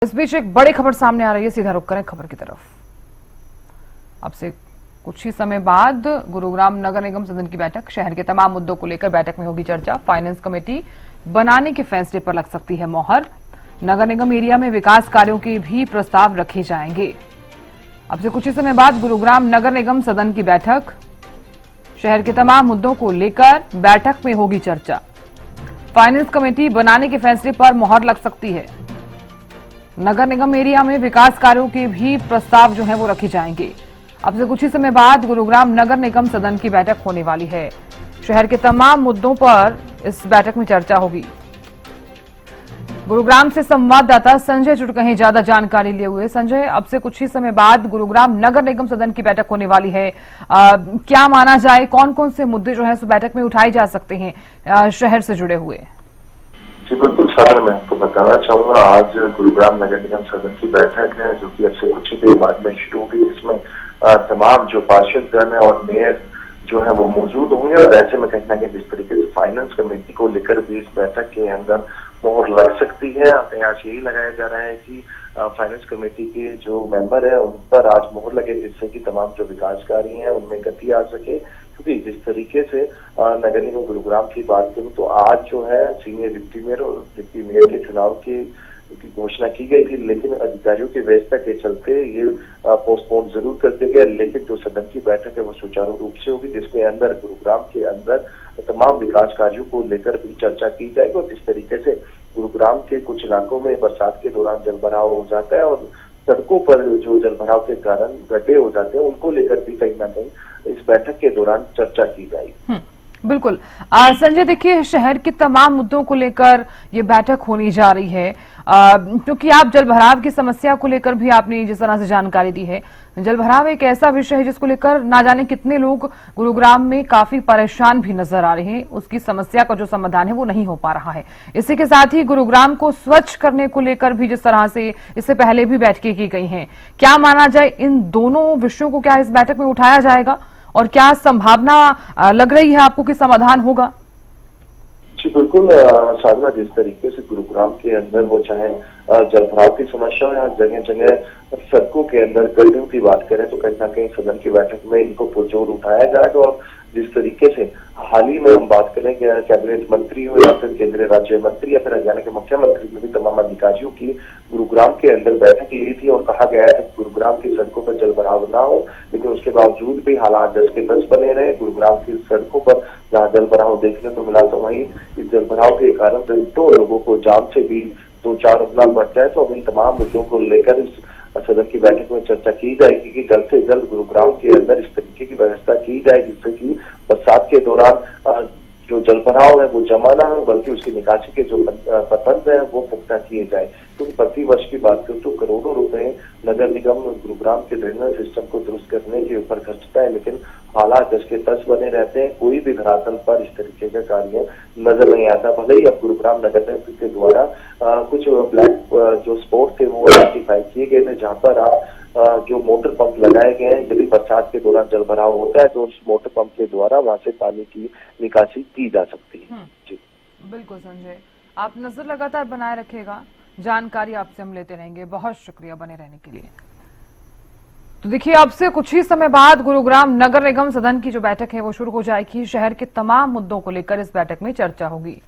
इस बीच एक बड़ी खबर सामने आ रही है। सीधा रुख करें खबर की तरफ। अब से कुछ ही समय बाद गुरुग्राम नगर निगम सदन की बैठक, शहर के तमाम मुद्दों को लेकर बैठक में होगी चर्चा। फाइनेंस कमेटी बनाने के फैसले पर लग सकती है मोहर। नगर निगम एरिया में विकास कार्यों के भी प्रस्ताव रखे जाएंगे। अब से कुछ ही समय बाद गुरुग्राम नगर निगम सदन की बैठक, शहर के तमाम मुद्दों को लेकर बैठक में होगी चर्चा। फाइनेंस कमेटी बनाने के फैसले पर मोहर लग सकती है। नगर निगम एरिया में विकास कार्यों के भी प्रस्ताव जो है वो रखे जाएंगे। अब से कुछ ही समय बाद गुरुग्राम नगर निगम सदन की बैठक होने वाली है। शहर के तमाम मुद्दों पर इस बैठक में चर्चा होगी। गुरुग्राम से संवाददाता संजय जुड़ गए हैं ज्यादा जानकारी लिए हुए। संजय, अब से कुछ ही समय बाद गुरुग्राम नगर निगम सदन की बैठक होने वाली है। क्या माना जाए, कौन कौन से मुद्दे जो है उस बैठक में उठाए जा सकते हैं शहर से जुड़े हुए? जी बिल्कुल सर, मैं आपको बताना चाहूंगा आज गुरुग्राम नगर निगम सदन की बैठक है जो कि अब से कुछ ही देर बाद में शुरू होगी। इसमें तमाम जो पार्षदगण है और मेयर जो है वो मौजूद होंगे और ऐसे में कहीं ना कहीं जिस तरीके से फाइनेंस कमेटी को लेकर भी इस बैठक के अंदर मोहर लग सकती है। प्रयास यही लगाया जा रहा है कि फाइनेंस कमेटी के जो मेंबर है उन पर आज मोहर लगे, जिससे कि तमाम जो विकास कार्य हैं उनमें गति आ सके। क्योंकि जिस तरीके से नगर निगम गुरुग्राम की बात करूं तो आज जो है सीनियर डिप्टी मेयर और डिप्टी मेयर के चुनाव की घोषणा की गई थी, लेकिन अधिकारियों की व्यवस्था के चलते ये पोस्टपोन जरूर कर दिया गया। लेकिन जो सदन की बैठक है वो सुचारू रूप से होगी, जिसके अंदर गुरुग्राम के अंदर तमाम विकास कार्यों को लेकर भी चर्चा की जाएगी और जिस तरीके से गुरुग्राम के कुछ इलाकों में बरसात के दौरान जलभराव हो जाता है और सड़कों पर जो जलभराव के कारण गड्ढे हो जाते हैं उनको लेकर भी कहीं ना कहीं इस बैठक के दौरान चर्चा की जाएगी। बिल्कुल संजय, देखिए शहर के तमाम मुद्दों को लेकर ये बैठक होनी जा रही है क्योंकि आप जलभराव की समस्या को लेकर भी आपने जिस तरह से जानकारी दी है, जलभराव एक ऐसा विषय है जिसको लेकर ना जाने कितने लोग गुरुग्राम में काफी परेशान भी नजर आ रहे हैं। उसकी समस्या का जो समाधान है वो नहीं हो पा रहा है। इसी के साथ ही गुरुग्राम को स्वच्छ करने को लेकर भी जिस तरह से इससे पहले भी बैठकें की गई हैं, क्या माना जाए इन दोनों विषयों को क्या इस बैठक में उठाया जाएगा और क्या संभावना लग रही है आपको कि समाधान होगा? जी बिल्कुल साधना, जिस तरीके से गुरुग्राम के अंदर वो चाहे जलभराव की समस्या या जगह जगह सड़कों के अंदर गड्ढों की बात करें तो कहीं ना कहीं सदन की बैठक में इनको पुरजोर उठाया जाएगा। और जिस तरीके से हाल ही में हम बात करें कि कैबिनेट मंत्री हो या फिर केंद्रीय राज्य मंत्री या फिर हरियाणा के मुख्यमंत्री ने भी तमाम अधिकारियों की गुरुग्राम के अंदर बैठक ली थी और कहा गया है कि गुरुग्राम की सड़कों पर जलभराव ना हो, लेकिन उसके बावजूद भी हालात 10 के 10 बने रहे। गुरुग्राम की सड़कों पर जहाँ जलभराव देखने को मिला तो वहीं इस जलभराव के कारण दो लोगों को जान से भी 2-4 उतना बढ़ता है। तो अब इन तमाम मुद्दों को लेकर इस सदन की बैठक में चर्चा की जाएगी कि जल्द से जल्द गुरुग्राम के अंदर इस तरीके की व्यवस्था की जाए जिससे कि बरसात के दौरान जो जलभराव है वो जमा ना हो, बल्कि उसकी निकासी के जो प्रबंध है वो पुख्ता किए जाए। क्योंकि प्रति वर्ष की बात करूं तो करोड़ों रुपए नगर निगम गुरुग्राम के ड्रेनेज सिस्टम को दुरुस्त करने के ऊपर खर्चता है, लेकिन हालात 10 के 10 बने रहते हैं। कोई भी धरातल पर इस तरीके का कार्य नजर नहीं आता। भले ही अब गुरुग्राम नगर निगम के द्वारा कुछ ब्लैक जो स्पॉट थे वो आइडेंटिफाई किए गए थे, जहाँ पर आप जो मोटर पंप लगाए गए हैं, यदि बरसात के दौरान जलभराव होता है तो उस मोटर पंप के द्वारा वहां से पानी की निकासी की जा सकती है। जी बिल्कुल संजय, आप नजर लगातार बनाए रखेगा, जानकारी आपसे हम लेते रहेंगे। बहुत शुक्रिया बने रहने के लिए। तो देखिए अब से कुछ ही समय बाद गुरुग्राम नगर निगम सदन की जो बैठक है वो शुरू हो जाएगी। शहर के तमाम मुद्दों को लेकर इस बैठक में चर्चा होगी।